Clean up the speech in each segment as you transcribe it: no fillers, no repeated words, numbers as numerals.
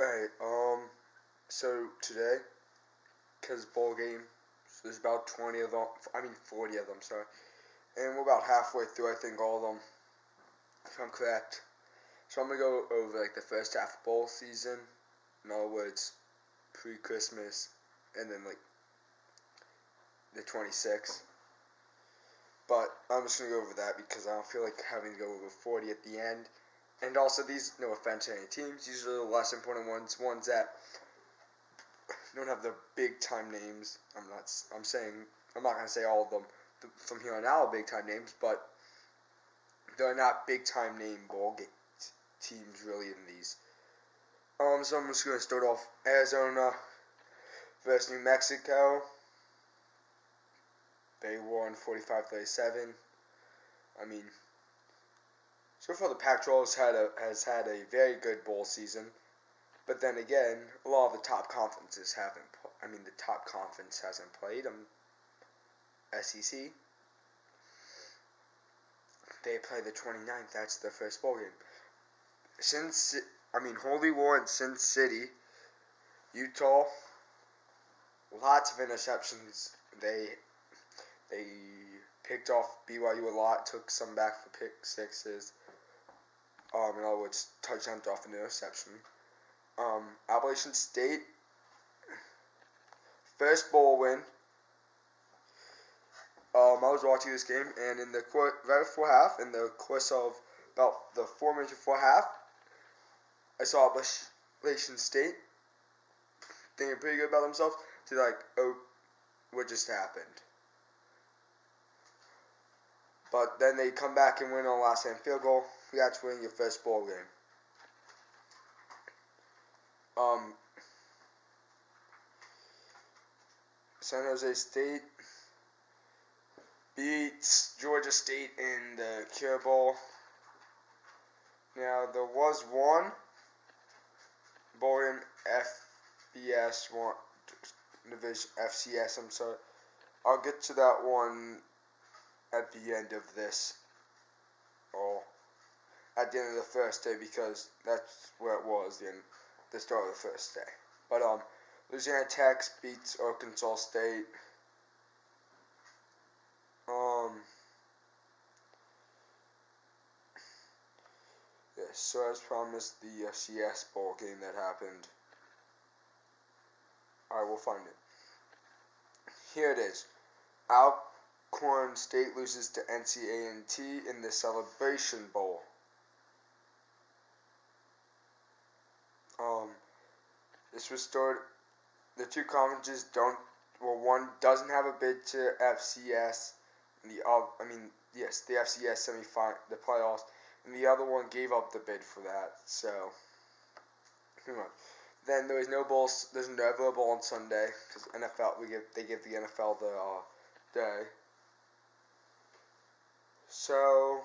Alright, so today, because bowl game, so there's about 20 of them, 40 of them, sorry. And we're about halfway through, I think, all of them, if I'm correct. So I'm going to go over, like, the first half of bowl season, in other words, pre-Christmas, and then, like, the 26th. But I'm just going to go over that because I don't feel like having to go over 40 at the end. And also, these, no offense to any teams, these are the less important ones that don't have the big time names. I'm not gonna say all of them from here on out are big time names, but they're not big time name ball game teams really in these. So I'm just gonna start off Arizona versus New Mexico. They won 45-37. I mean, so far the Pac-12 has had a very good bowl season. But then again, a lot of the top conferences haven't. The top conference hasn't played. SEC. They play the 29th. That's their first bowl game. Holy War in Sin City, Utah. Lots of interceptions. They picked off BYU a lot. Took some back for pick sixes. In other words, touchdowns off an interception. Appalachian State, first bowl win. I was watching this game, and in the right before half, in the course of about the 4 minutes before half, I saw Appalachian State thinking pretty good about themselves. To oh, what just happened? But then they come back and win on last hand field goal. That's winning your first bowl game. San Jose State beats Georgia State in the Cure Bowl. Now, there was one bowl in FCS, I'm sorry. I'll get to that one at the end of this, or at the end of the first day, because that's where it was, the start of the first day. But, Louisiana Tech beats Arkansas State. Yes, so as promised, the FCS bowl game that happened. I will find it. Here it is. Alcorn State loses to NC A&T in the Celebration Bowl. This was started. The two conferences one doesn't have a bid to FCS. The FCS semifinal, the playoffs, and the other one gave up the bid for that. So, then there was no bowls. There's never a bowl on Sunday because they give the NFL the day. So,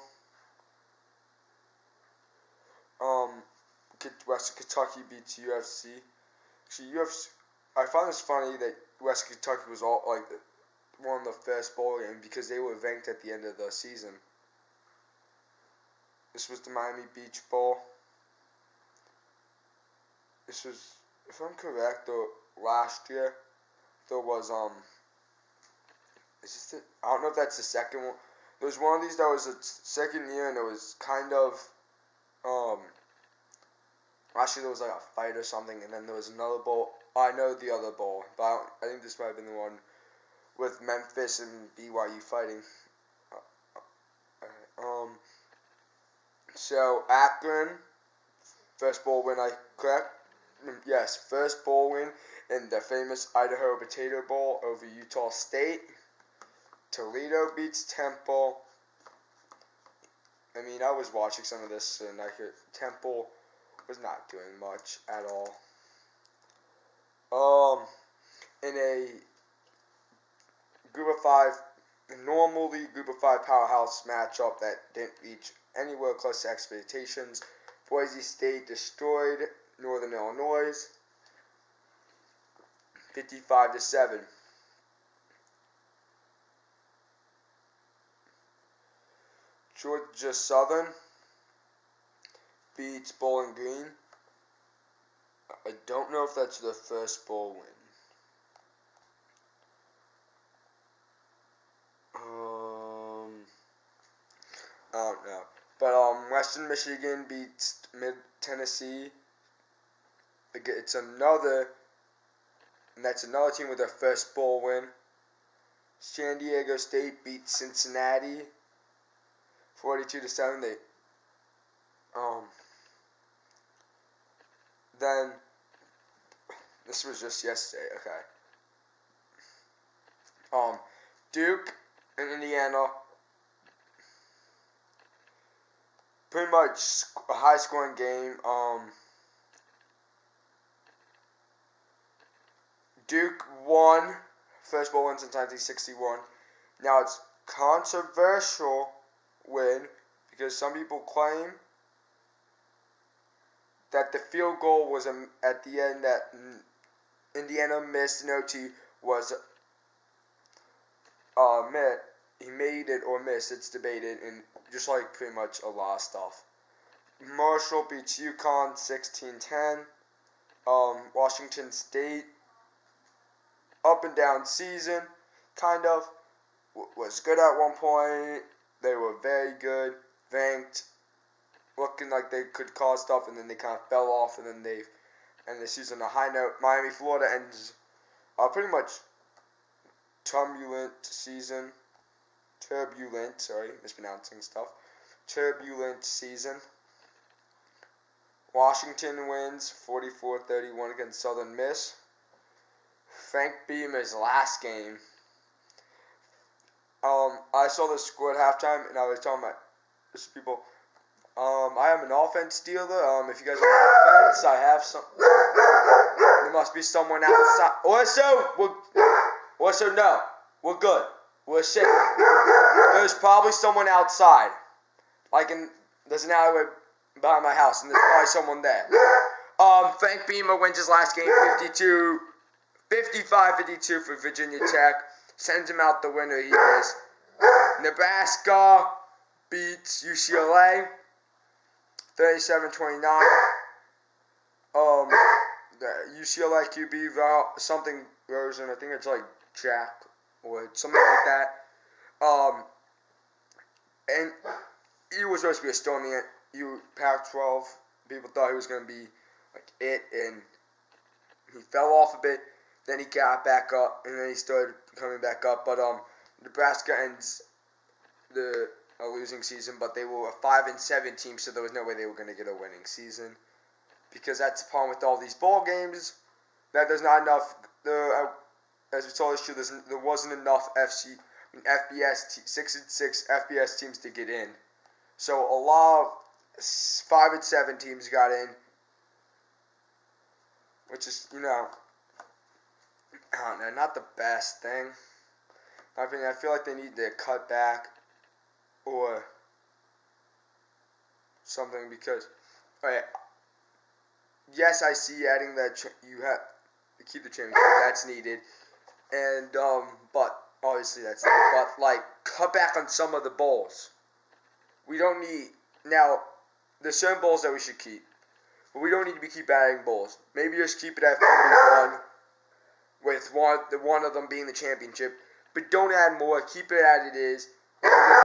Western Kentucky beats UFC. Actually, I found this funny that Western Kentucky was won the first bowl game because they were ranked at the end of the season. This was the Miami Beach Bowl. This was, if I'm correct, last year there was I don't know if that's the second one. There was one of these that was the second year, and it was kind of last year there was like a fight or something, and then there was another bowl. I know the other bowl, but I think this might have been the one with Memphis and BYU fighting. So Akron, first bowl win, correct? Yes, first bowl win in the famous Idaho Potato Bowl over Utah State. Toledo beats Temple. I was watching some of this, and Temple was not doing much at all. In a Group of 5, normally Group of 5 powerhouse matchup that didn't reach anywhere close to expectations, Boise State destroyed Northern Illinois, 55-7. Georgia Southern beats Bowling Green. I don't know if that's the first bowl win. I don't know. But Western Michigan beats Mid Tennessee. It's another, and that's another team with their first bowl win. San Diego State beats Cincinnati 42-7. Then this was just yesterday. Okay. Duke and Indiana. Pretty much a high-scoring game. Duke won first bowl win since 1961. Now it's controversial win because some people claim that the field goal was at the end that Indiana missed in OT was he made it or missed. It's debated, and just like pretty much a lot of stuff. Marshall beats UConn 16-10. Washington State, up and down season, kind of, was good at one point. They were very good, ranked, looking like they could cause stuff, and then they kind of fell off, and then they ended the season on a high note. Miami, Florida ends pretty much turbulent season. Mispronouncing stuff. Turbulent season. Washington wins 44-31 against Southern Miss. Frank Beamer's last game. I saw the score at halftime, and I was telling people, I am an offense dealer. If you guys are offense, I have some. There must be someone outside. No, we're good. We're safe. There's probably someone outside. There's an alleyway behind my house, and there's probably someone there. Frank Beamer wins his last game 55-52 for Virginia Tech. Sends him out the winner he is. Nebraska beats UCLA 37-29. The UCLA QB something Rosen, I think it's like Jack or something like that. And he was supposed to be a star in the Pac-12. People thought he was going to be like it, and he fell off a bit. Then he got back up, and then he started coming back up. But Nebraska ends the losing season, but they were a 5-7 team, so there was no way they were going to get a winning season. Because that's the problem with all these ball games. That there's not enough. As we saw this year, there wasn't enough FBS 6-6 FBS teams to get in. So a lot of 5-7 teams got in, which is I don't know, not the best thing. I feel like they need to cut back or something because, yes, I see adding that you have to keep the championship. That's needed, and but obviously that's needed. But cut back on some of the bowls. We don't need now. There's certain bowls that we should keep, but we don't need to keep adding bowls. Maybe just keep it at 41. With one of them being the championship, but don't add more. Keep it as it is.